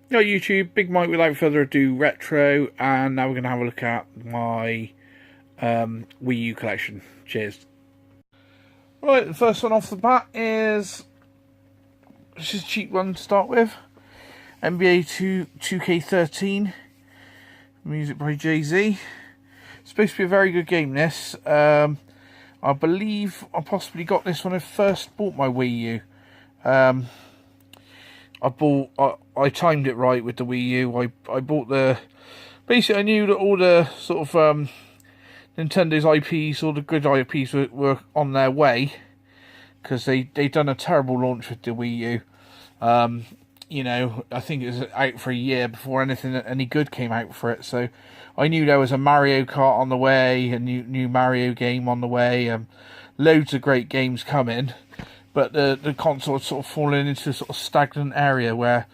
Yo YouTube, Big Mike without further ado retro, and now we're going to have a look at my Wii U collection. Cheers. Right, the first one off the bat is, this is a cheap one to start with, NBA 2K13, music by Jay-Z. It's supposed to be a very good game, this. I believe I possibly got this when I first bought my Wii U. I timed it right with the Wii U. I bought the... Basically, I knew that all the sort of Nintendo's IPs, all the good IPs were on their way. Because they done a terrible launch with the Wii U. You know, I think it was out for a year before any good came out for it. So I knew there was a Mario Kart on the way, a new Mario game on the way. Loads of great games coming. But the console had sort of fallen into a sort of stagnant area where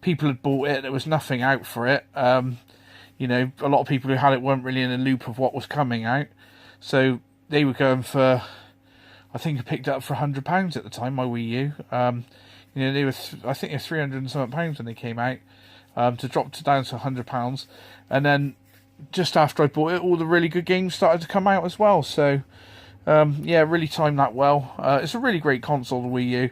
people had bought it, there was nothing out for it. You know, a lot of people who had it weren't really in the loop of what was coming out. So they were going for, I think I picked it up for £100 at the time, my Wii U. You know, they were, I think they were £300 and something when they came out, to drop down to £100. And then just after I bought it, all the really good games started to come out as well. So yeah, really timed that well. It's a really great console, the Wii U.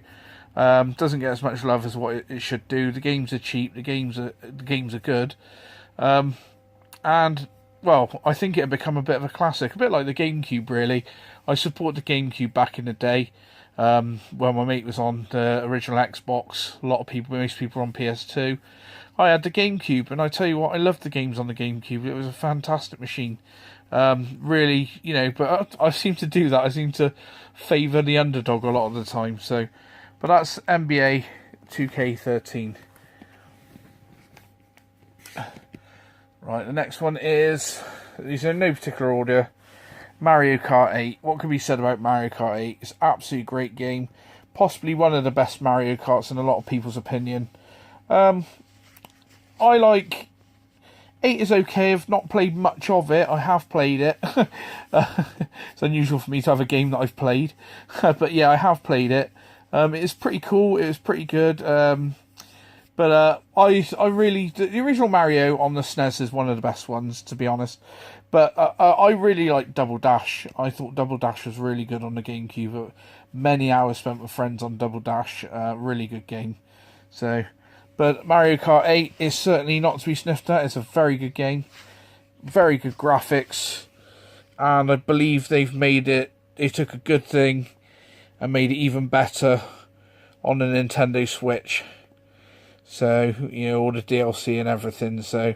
Doesn't get as much love as what it should do. The games are cheap. The games are good. And well, I think it'll become a bit of a classic, a bit like the GameCube. Really, I support the GameCube back in the day. When my mate was on the original Xbox, most people were on PS2. I had the GameCube, and I tell you what, I loved the games on the GameCube. It was a fantastic machine. Really, you know, but I seem to do that. I seem to favour the underdog a lot of the time. So, but that's NBA 2K13. Right, the next one is, these are in no particular order, Mario Kart 8. What can be said about Mario Kart 8? It's an absolutely great game. Possibly one of the best Mario Karts in a lot of people's opinion. I like... 8 is okay. I've not played much of it. I have played it. It's unusual for me to have a game that I've played. But yeah, I have played it. It's pretty cool. It was pretty good. But I really... The original Mario on the SNES is one of the best ones, to be honest. But I really like Double Dash. I thought Double Dash was really good on the GameCube. Many hours spent with friends on Double Dash. Really good game. So... But Mario Kart 8 is certainly not to be sniffed at. It's a very good game. Very good graphics. And I believe they've made it... They took a good thing and made it even better on the Nintendo Switch. So, you know, all the DLC and everything. So,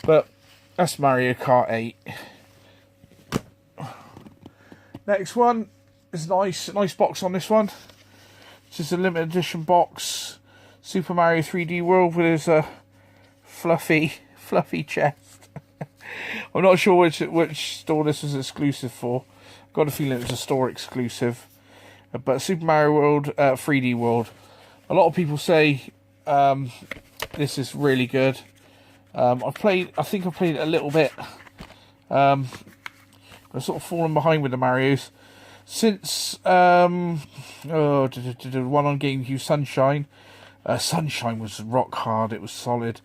but that's Mario Kart 8. Next one is nice. Nice box on this one. This is a limited edition box. Super Mario 3D World with his fluffy chest. I'm not sure which store this was exclusive for. Got a feeling it was a store exclusive. But Super Mario World 3D World. A lot of people say this is really good. I think I've played it a little bit. I've sort of fallen behind with the Marios since the one on GameCube, Sunshine. Sunshine was rock hard. It was solid.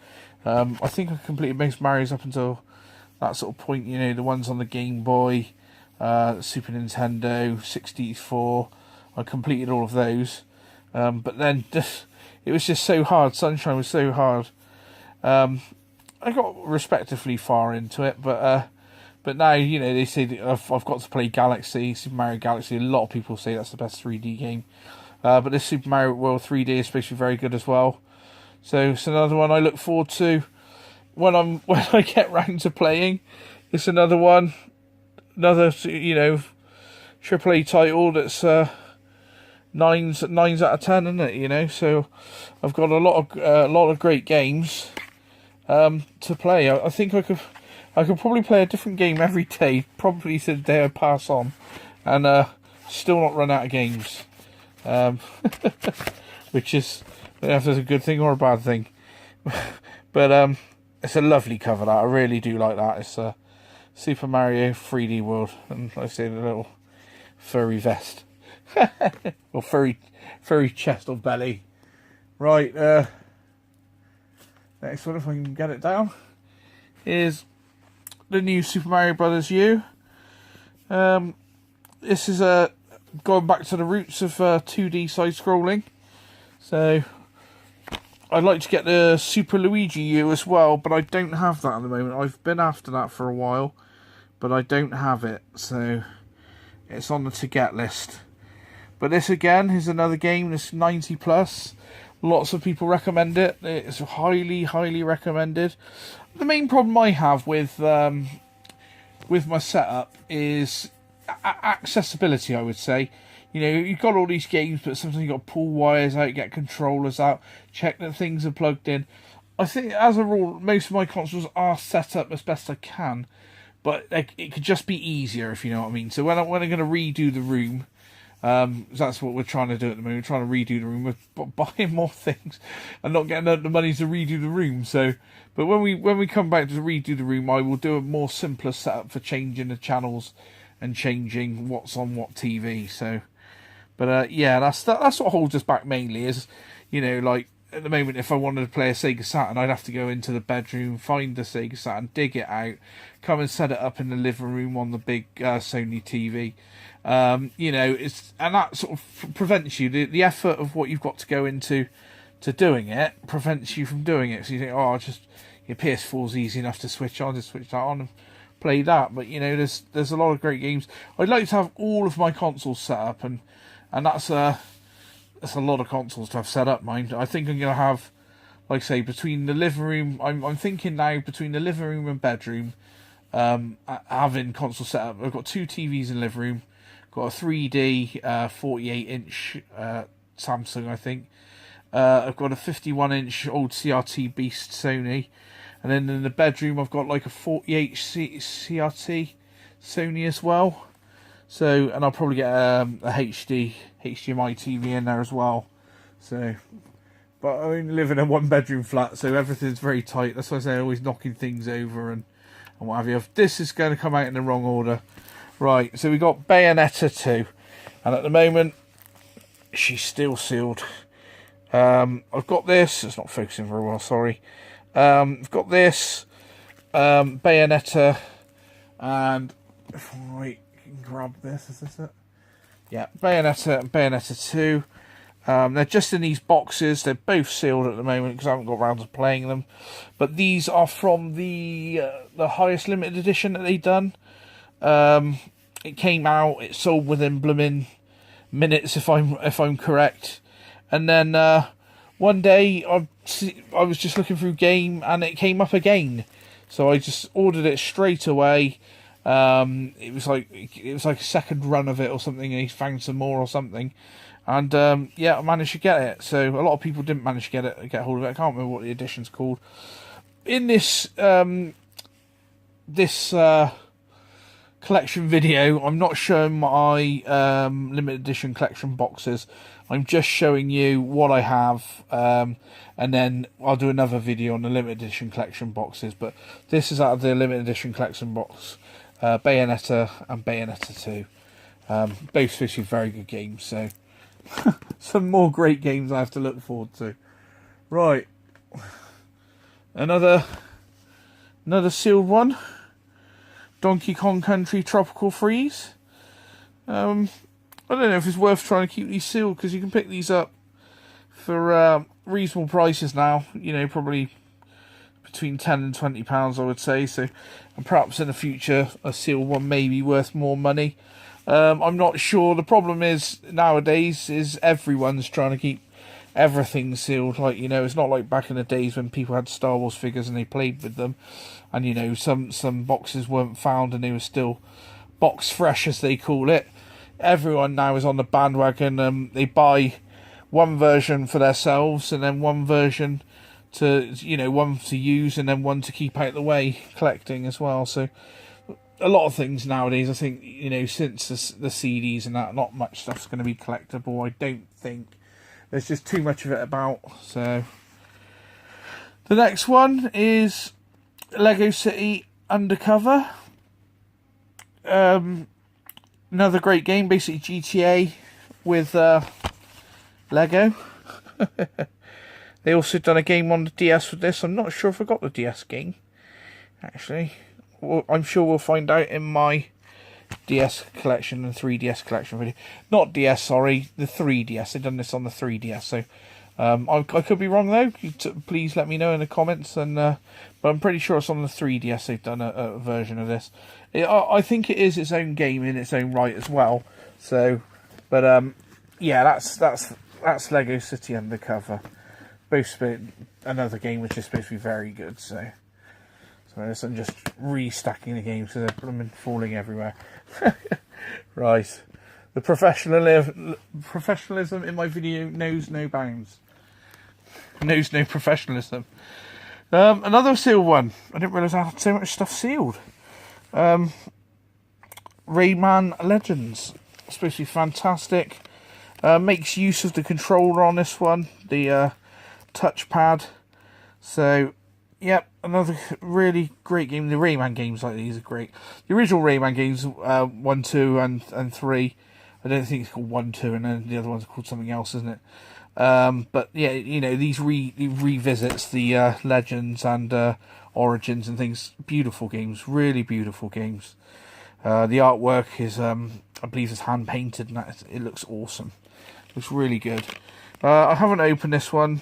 I think I completed most Marios up until that sort of point. You know, the ones on the Game Boy, Super Nintendo, 64. I completed all of those. But then it was just so hard. Sunshine was so hard. I got respectively far into it, but now, you know, they say that I've got to play Galaxy, Super Mario Galaxy. A lot of people say that's the best 3D game. But this Super Mario World 3D is supposed to be very good as well. So it's another one I look forward to when I get round to playing. It's another one, you know, AAA title that's nines out of 10, isn't it? You know, so I've got a lot of great games to play. I think I could probably play a different game every day, probably to the day I pass on, and still not run out of games. Which is, I don't know if it's a good thing or a bad thing. But it's a lovely cover, that. I really do like that. It's Super Mario 3D World, and like I say, the little furry vest. Or furry chest or belly. Right, Next one, if I can get it down, is the new Super Mario Brothers U. This is going back to the roots of 2D side-scrolling. So I'd like to get the Super Luigi U as well, but I don't have that at the moment. I've been after that for a while, but I don't have it, so it's on the to-get list. But this again is another game that's 90 plus. Lots of people recommend it. It's highly, highly recommended. The main problem I have with my setup is accessibility, I would say. You know, you've got all these games, but sometimes you've got to pull wires out, get controllers out, check that things are plugged in. I think, as a rule, most of my consoles are set up as best I can, but it could just be easier, if you know what I mean. So when I'm going to redo the room, that's what we're trying to do at the moment. We're trying to redo the room. We're buying more things and not getting the money to redo the room. So, but when we come back to redo the room, I will do a more simpler setup for changing the channels and changing what's on what TV. So, but yeah, that's what holds us back mainly. Is, you know, like at the moment, if I wanted to play a Sega Saturn, I'd have to go into the bedroom, find the Sega Saturn, dig it out, come and set it up in the living room on the big Sony TV. You know, and that sort of prevents you, the effort of what you've got to go into to doing it prevents you from doing it. So you think, oh, your PS4's easy enough to switch on, just switch that on and play that. But you know, there's a lot of great games. I'd like to have all of my consoles set up, and that's a lot of consoles to have set up, mind. I think I'm gonna have, like I say, between the living room, I'm thinking now between the living room and bedroom, having console set up. I've got 2 TVs in the living room. Got a 3D 48-inch Samsung, I think. I've got a 51-inch old CRT Beast Sony. And then in the bedroom, I've got like a 48 CRT Sony as well. So, and I'll probably get a HDMI TV in there as well. So, but I only live in a 1-bedroom flat, so everything's very tight. That's why I say I'm always knocking things over and what have you. This is going to come out in the wrong order. Right, so we got Bayonetta 2, and at the moment, she's still sealed. I've got this, it's not focusing very well, sorry. I've got this, Bayonetta, and if I can grab this, is this it? Yeah, Bayonetta and Bayonetta 2. They're just in these boxes, they're both sealed at the moment because I haven't got around to playing them. But these are from the highest limited edition that they've done. It came out, it sold within blooming minutes, if I'm correct. And then one day I was just looking through Game and it came up again, so I just ordered it straight away. It was like a second run of it or something, and he found some more or something. And yeah, I managed to get it. So a lot of people didn't manage to get hold of it. I can't remember what the edition's called. In this collection video, I'm not showing my limited edition collection boxes. I'm just showing you what I have, and then I'll do another video on the limited edition collection boxes. But this is out of the limited edition collection box, Bayonetta and Bayonetta 2. Both supposed to be very good games, so some more great games I have to look forward to. Right, another sealed one. Donkey Kong Country Tropical Freeze. I don't know if it's worth trying to keep these sealed, because you can pick these up for reasonable prices now. You know, probably between £10 and £20, I would say. So, and perhaps in the future, a sealed one may be worth more money. I'm not sure. The problem is nowadays is everyone's trying to keep everything sealed. Like, you know, it's not like back in the days when people had Star Wars figures and they played with them, and you know, some boxes weren't found and they were still box fresh, as they call it. Everyone now is on the bandwagon. They buy one version for themselves and then one version to, you know, one to use and then one to keep out the way collecting as well. So a lot of things nowadays, I think, you know, since the CDs and that, not much stuff's going to be collectible. I don't think there's just too much of it about. So the next one is Lego City Undercover. Another great game, basically GTA with Lego. They also done a game on the DS with this. I'm not sure if I got the DS game, actually. Well, I'm sure we'll find out in my DS collection and 3DS collection video. Not DS, sorry, the 3DS. They've done this on the 3DS, so I could be wrong though. Please let me know in the comments. And but I'm pretty sure it's on the 3DS they've done a version of this. I think it is its own game in its own right as well. So, but yeah, that's Lego City Undercover. Both another game which is supposed to be very good. So I'm just restacking the games because they're falling everywhere. Right, the professionalism in my video knows no bounds. Knows no professionalism. Another sealed one. I didn't realise I had so much stuff sealed. Rayman Legends. It's supposed to be fantastic. Makes use of the controller on this one. The touchpad. So, yep, another really great game. The Rayman games like these are great. The original Rayman games, 1, 2, and 3. I don't think it's called 1, 2, and then the other one's called something else, isn't it? But yeah, you know, these revisits the Legends and Origins and things. Beautiful games, really beautiful games. The artwork is, I believe, it's hand painted, and it looks awesome. Looks really good. I haven't opened this one.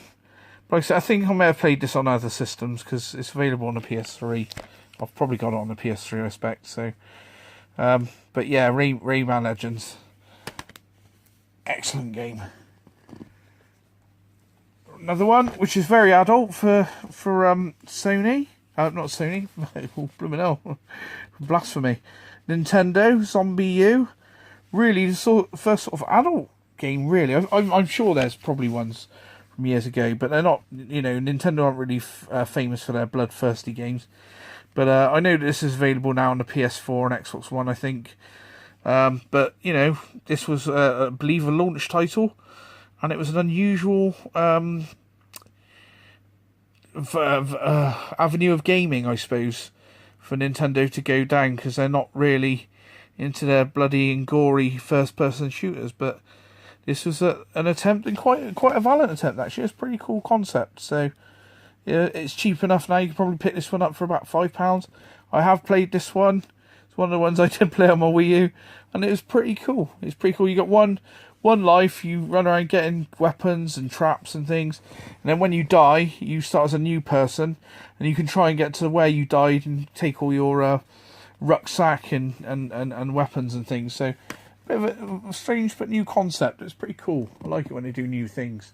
Like I said, I think I may have played this on other systems because it's available on the PS3. I've probably got it on the PS3, I expect. So, but yeah, Rayman Legends, excellent game. Another one which is very adult for Sony. Not Sony. Oh, blooming hell! Blasphemy. Nintendo Zombie U. Really, the first sort of adult game. Really, I'm sure there's probably ones from years ago, but they're not, you know, Nintendo aren't really famous for their bloodthirsty games. But I know that this is available now on the PS4 and Xbox One, I think. But, you know, this was, I believe, a launch title, and it was an unusual avenue of gaming, I suppose, for Nintendo to go down, because they're not really into their bloody and gory first-person shooters, but this was an attempt, and quite a valiant attempt, actually. It's a pretty cool concept. So, yeah, it's cheap enough now. You can probably pick this one up for about £5. I have played this one. It's one of the ones I did play on my Wii U, and it was pretty cool. It's pretty cool. You got one life. You run around getting weapons and traps and things, and then when you die, you start as a new person, and you can try and get to where you died and take all your rucksack and weapons and things. So, bit of a strange but new concept. It's pretty cool. I like it when they do new things.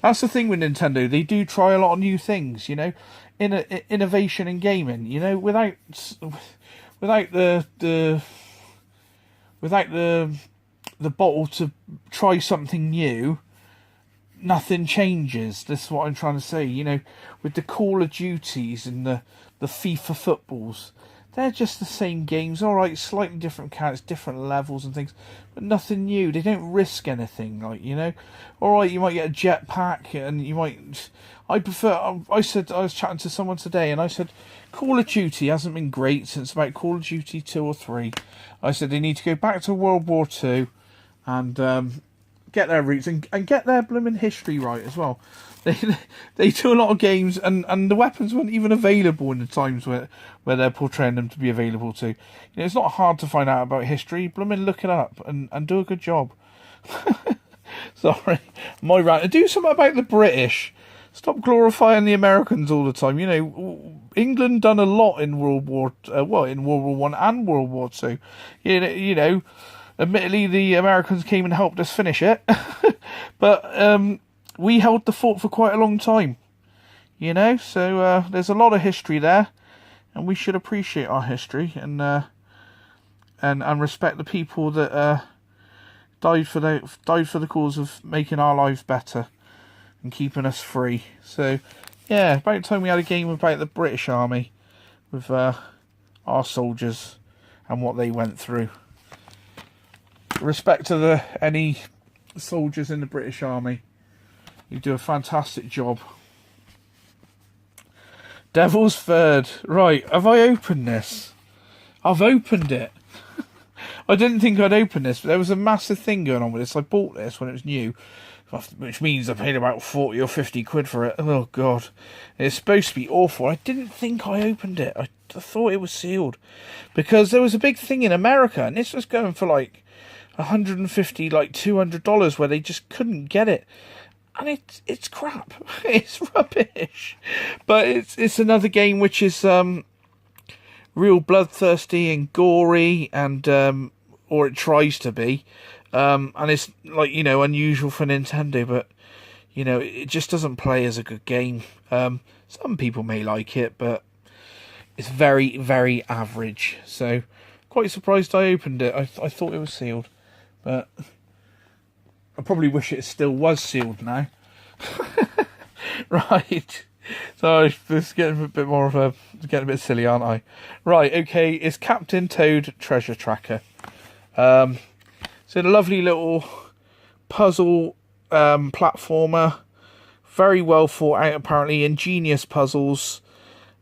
That's the thing with Nintendo. They do try a lot of new things, you know. Innovation in gaming, you know, without the bottle to try something new, nothing changes. That's what I'm trying to say, you know, with the Call of Duties and the FIFA footballs. They're just the same games, alright, slightly different characters, different levels and things, but nothing new. They don't risk anything, like, you know. Alright, you might get a jetpack, and you might... I was chatting to someone today, and I said, Call of Duty hasn't been great since about Call of Duty 2 or 3. I said they need to go back to World War 2 and get their roots and get their blooming history right as well. They do a lot of games, and the weapons weren't even available in the times where they're portraying them to be available to. You know, it's not hard to find out about history. Blooming look it up and do a good job. Sorry, my rant. Do something about the British. Stop glorifying the Americans all the time. You know, England done a lot in World War One and World War Two. You know, admittedly the Americans came and helped us finish it, but we held the fort for quite a long time, you know, so there's a lot of history there, and we should appreciate our history and respect the people that died for the cause of making our lives better and keeping us free. So, yeah, about time we had a game about the British Army with our soldiers and what they went through. Respect to any soldiers in the British Army. You do a fantastic job. Devil's Third. Right, have I opened this? I've opened it. I didn't think I'd open this, but there was a massive thing going on with this. I bought this when it was new. which means I paid about 40 or 50 quid for it. Oh god, it's supposed to be awful. I didn't think I opened it. I thought it was sealed, because there was a big thing in America, and this was going for like $150, like $200, where they just couldn't get it. And it's crap. It's rubbish. But it's another game which is real bloodthirsty and gory, and or it tries to be. And it's like, you know, unusual for Nintendo, but you know, it just doesn't play as a good game. Some people may like it, but it's very, very average. So quite surprised I opened it. I thought it was sealed, but I probably wish it still was sealed now. Right. So this is getting a bit more of a, getting a bit silly, aren't I? Right. Okay. It's Captain Toad Treasure Tracker. So a lovely little puzzle platformer, very well thought out. Apparently, ingenious puzzles.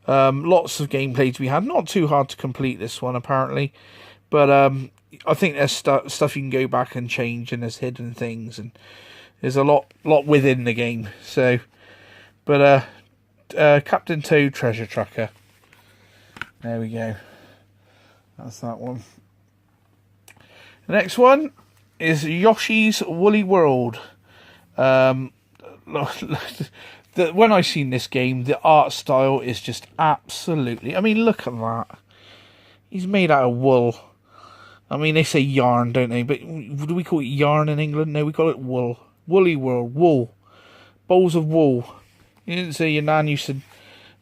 Lots of gameplay to be had. Not too hard to complete this one, apparently, but I think there's stuff you can go back and change, and there's hidden things, and there's a lot within the game. So, but Captain Toad Treasure Tracker. There we go. That's that one. The next one is Yoshi's Woolly World. When I seen this game, the art style is just absolutely... I mean, look at that. He's made out of wool. I mean, they say yarn, don't they? But do we call it yarn in England? No, we call it wool. Woolly World. Wool. Bowls of wool. You didn't say your nan used to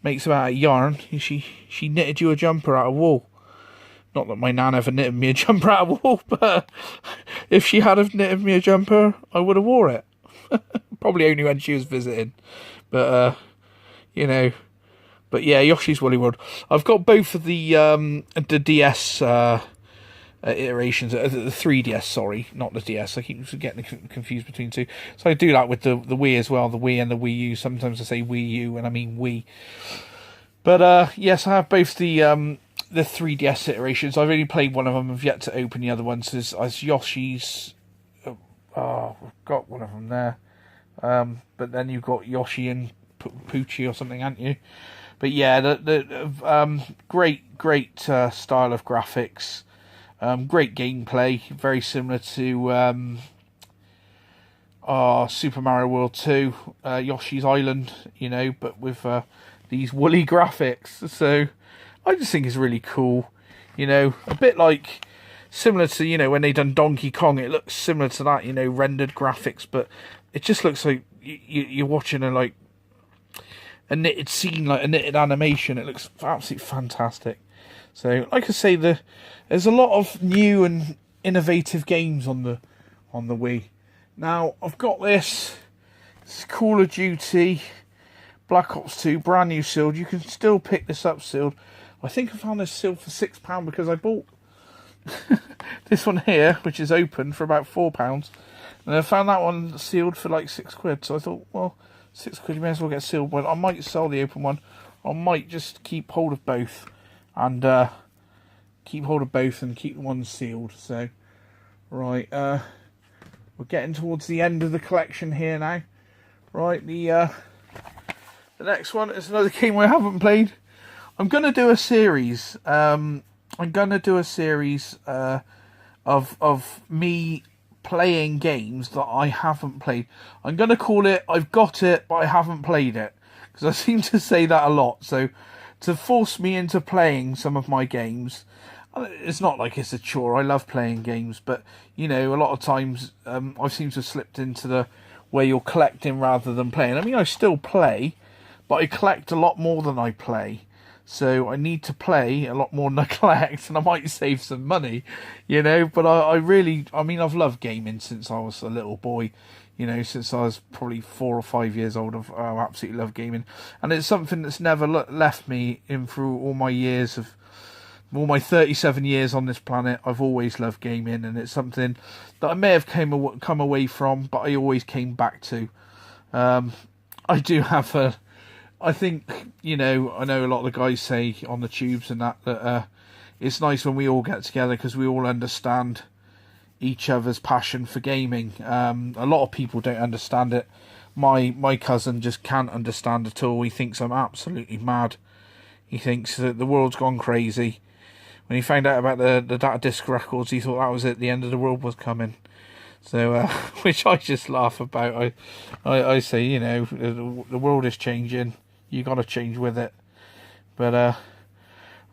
make some out of yarn. She knitted you a jumper out of wool. Not that my nan ever knitted me a jumper out of wool, but if she had have knitted me a jumper, I would have wore it. Probably only when she was visiting. But, you know. But yeah, Yoshi's Woolly World. I've got both of the DS iterations, the 3DS, sorry, not the DS. I keep getting confused between two. So I do that with the Wii as well, the Wii and the Wii U. Sometimes I say Wii U and I mean Wii. But yes, I have both the 3DS iterations. I've only played one of them. I've yet to open the other ones. As Yoshi's... Oh, we've got one of them there. But then you've got Yoshi and Poochie or something, haven't you? But yeah, the great style of graphics. Great gameplay. Very similar to Super Mario World 2, Yoshi's Island, you know, but with these woolly graphics. So I just think it's really cool. You know, a bit like... Similar to, you know, when they done Donkey Kong, it looks similar to that, you know, rendered graphics, but it just looks like you're watching a knitted scene, like a knitted animation. It looks absolutely fantastic. So, like I say, there's a lot of new and innovative games on the Wii. Now, I've got this. It's Call of Duty Black Ops 2, brand new sealed. You can still pick this up sealed. I think I found this sealed for £6 because I bought this one here, which is open, for about £4, and I found that one sealed for like £6. So I thought, well, £6, you may as well get sealed one. I might sell the open one. I might just keep hold of both, and keep the one sealed. So, right, we're getting towards the end of the collection here now. Right, the next one is another game I haven't played. I'm gonna do a series. I'm going to do a series of me playing games that I haven't played. I'm going to call it I've Got It, but I haven't played it. Because I seem to say that a lot. So to force me into playing some of my games, it's not like it's a chore. I love playing games. But, you know, a lot of times I seem to have slipped into the where you're collecting rather than playing. I mean, I still play, but I collect a lot more than I play. So I need to play a lot more than I collect, and I might save some money, you know. But I mean, I've loved gaming since I was a little boy, you know, since I was probably 4 or 5 years old. I absolutely love gaming, and it's something that's never left me in through all my years of, all my 37 years on this planet. I've always loved gaming, and it's something that I may have come away from, but I always came back to. I do have I think, you know, I know a lot of the guys say on the tubes and that it's nice when we all get together because we all understand each other's passion for gaming. A lot of people don't understand it. My cousin just can't understand at all. He thinks I'm absolutely mad. He thinks that the world's gone crazy. When he found out about the data disc records, he thought that was it. The end of the world was coming. So, which I just laugh about. I say, you know, the world is changing. You got to change with it. But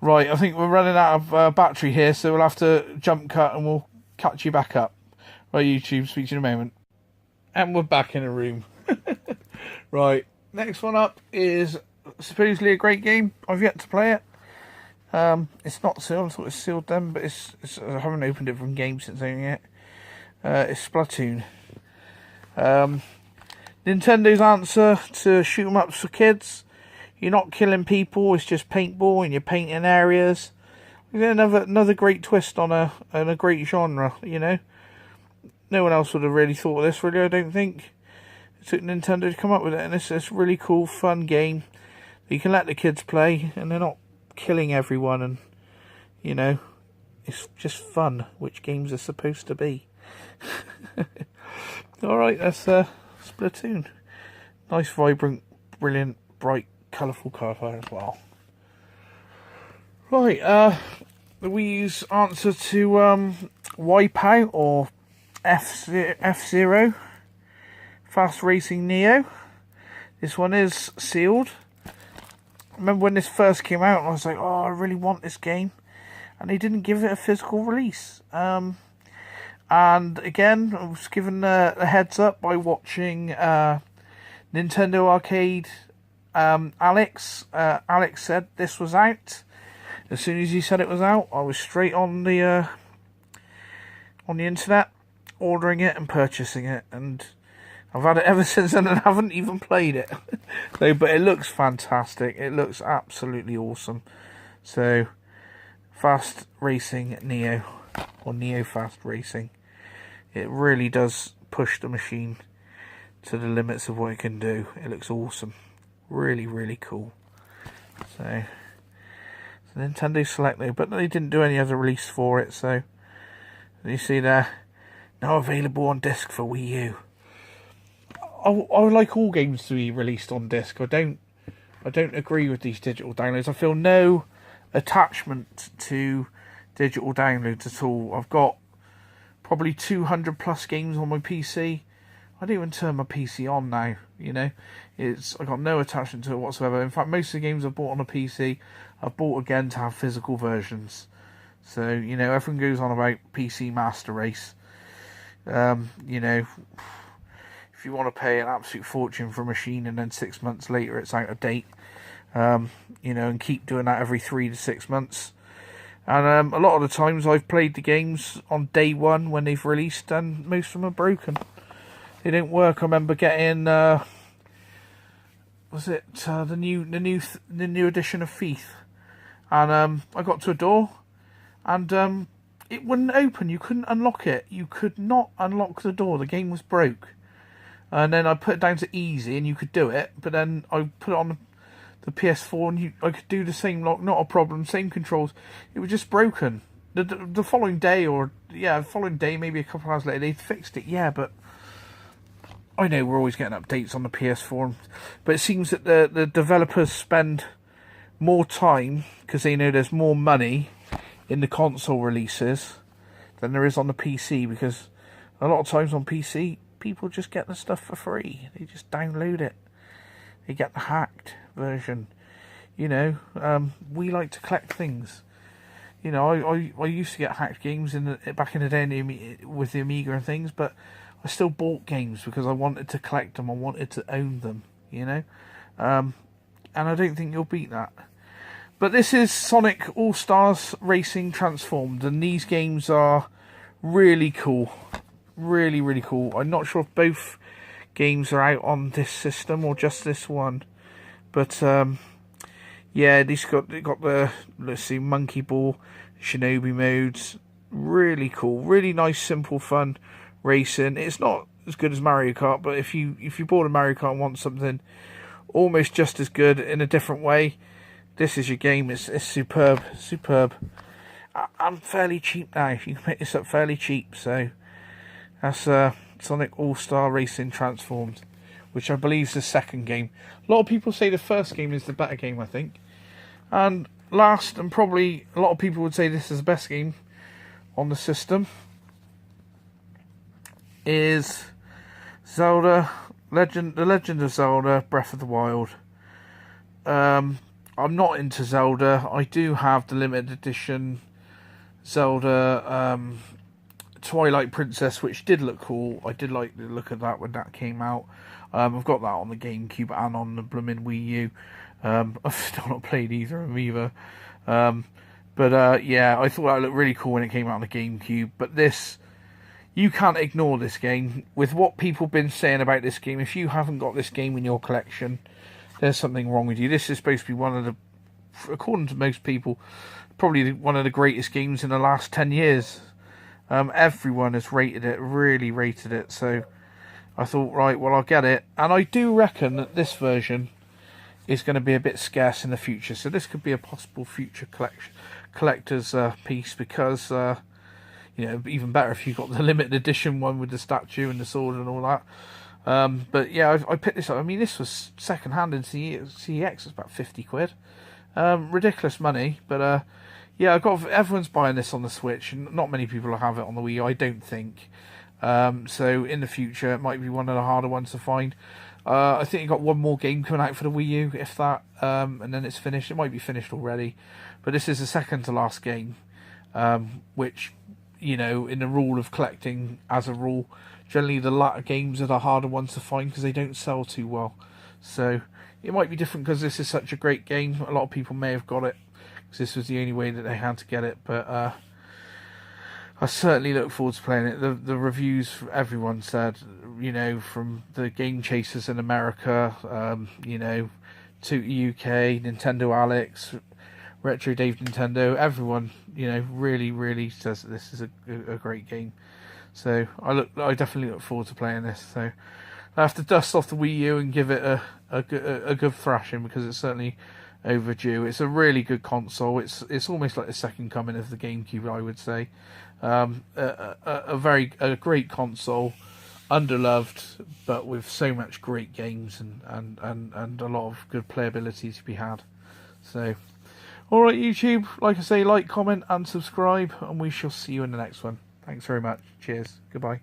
right, I think we're running out of battery here, so we'll have to jump cut and we'll catch you back up. Right, YouTube, speak to you in a moment. And we're back in a room. Right, next one up is supposedly a great game. I've yet to play it. It's not sealed. I thought it was sealed then, but I haven't opened it from game since owning it. It's Splatoon. Nintendo's answer to shoot 'em ups for kids. You're not killing people. It's just paintball, and you're painting areas. Another great twist on a great genre. You know, no one else would have really thought of this. Really, I don't think. It took Nintendo to come up with it, and it's a really cool, fun game that you can let the kids play, and they're not killing everyone, and you know, it's just fun, which games are supposed to be. Alright, that's Splatoon. Nice, vibrant, brilliant, bright, colourful card as well. Right, the Wii U's answer to Wipeout or F-Zero Fast Racing Neo. This one is sealed. I remember when this first came out, I was like, oh, I really want this game. And they didn't give it a physical release. And again, I was given a heads up by watching Nintendo Arcade. Alex said this was out. As soon as he said it was out, I was straight on the internet, ordering it and purchasing it, and I've had it ever since then and haven't even played it. So, but it looks fantastic. It looks absolutely awesome. So, Fast Racing Neo, or Neo Fast Racing. It really does push the machine to the limits of what it can do. It looks awesome. Really, really cool. So Nintendo Select though, but they didn't do any other release for it, so you see there, now available on disc for Wii U. I would like all games to be released on disc. I don't agree with these digital downloads. I feel no attachment to digital downloads at all. I've got probably 200 plus games on my PC. I don't even turn my PC on now, you know. I got no attachment to it whatsoever. In fact, most of the games I've bought on a PC, I've bought again to have physical versions. So, you know, everyone goes on about PC Master Race. You know, if you want to pay an absolute fortune for a machine and then 6 months later it's out of date, you know, and keep doing that every 3 to 6 months. And a lot of the times I've played the games on day one when they've released, and most of them are broken. They don't work. I remember getting the new edition of Thief, and I got to a door, and it wouldn't open. You couldn't unlock it. You could not unlock the door. The game was broke. And then I put it down to easy, and you could do it. But then I put it on the PS4, and I could do the same lock, not a problem, same controls. It was just broken. The following day, maybe a couple of hours later, they fixed it. Yeah, but I know we're always getting updates on the PS4, but it seems that the developers spend more time because they know there's more money in the console releases than there is on the PC, because a lot of times on PC, people just get the stuff for free. They just download it. They get the hacked version. You know, we like to collect things. You know, I used to get hacked games back in the day with the Amiga and things, but I still bought games because I wanted to collect them. I wanted to own them, you know. And I don't think you'll beat that. But this is Sonic All-Stars Racing Transformed, and these games are really cool. Really, really cool. I'm not sure if both games are out on this system or just this one. But, yeah, these got the, let's see, Monkey Ball, Shinobi modes. Really cool. Really nice, simple, fun racing. It's not as good as Mario Kart, but if you bought a Mario Kart and want something almost just as good in a different way, this is your game. It's superb. I'm fairly cheap now. You can pick this up fairly cheap, so That's Sonic All-Star Racing Transformed, which I believe is the second game. A lot of people say the first game is the better game, I think. And last, and probably a lot of people would say this is the best game on the system, is Zelda The Legend of Zelda Breath of the Wild. I'm not into Zelda. I do have the limited edition Zelda Twilight Princess, which did look cool. I did like the look of that when that came out. I've got that on the GameCube and on the blooming Wii U. I've still not played either of them either. But yeah, I thought that looked really cool when it came out on the GameCube. But this, you can't ignore this game. With what people have been saying about this game, if you haven't got this game in your collection, there's something wrong with you. This is supposed to be one of the, according to most people, probably one of the greatest games in the last 10 years. Everyone has rated it, really rated it. So I thought, right, well, I'll get it. And I do reckon that this version is going to be a bit scarce in the future. So this could be a possible future collector's piece, because, you know, even better if you got the limited edition one with the statue and the sword and all that. But yeah, I picked this up. I mean, this was second hand in CEX. It's about 50 quid. Ridiculous money, but yeah, everyone's buying this on the Switch, and not many people have it on the Wii U, I don't think. So in the future, it might be one of the harder ones to find. I think you got one more game coming out for the Wii U, if that, and then it's finished. It might be finished already, but this is the second to last game, which, you know, in the rule of collecting, as a rule, generally the latter games are the harder ones to find because they don't sell too well. So it might be different because this is such a great game. A lot of people may have got it because this was the only way that they had to get it, but I certainly look forward to playing it. The reviews, everyone said, you know, from the Game Chasers in America, you know, to UK, Nintendo Alex, Retro Dave Nintendo, everyone, you know, really says that this is a great game. So I definitely look forward to playing this. So I have to dust off the Wii U and give it a good thrashing, because it's certainly overdue. It's a really good console. It's almost like the second coming of the GameCube, I would say. A great console, underloved, but with so much great games and a lot of good playability to be had. So, alright YouTube, like I say, like, comment and subscribe, and we shall see you in the next one. Thanks very much. Cheers. Goodbye.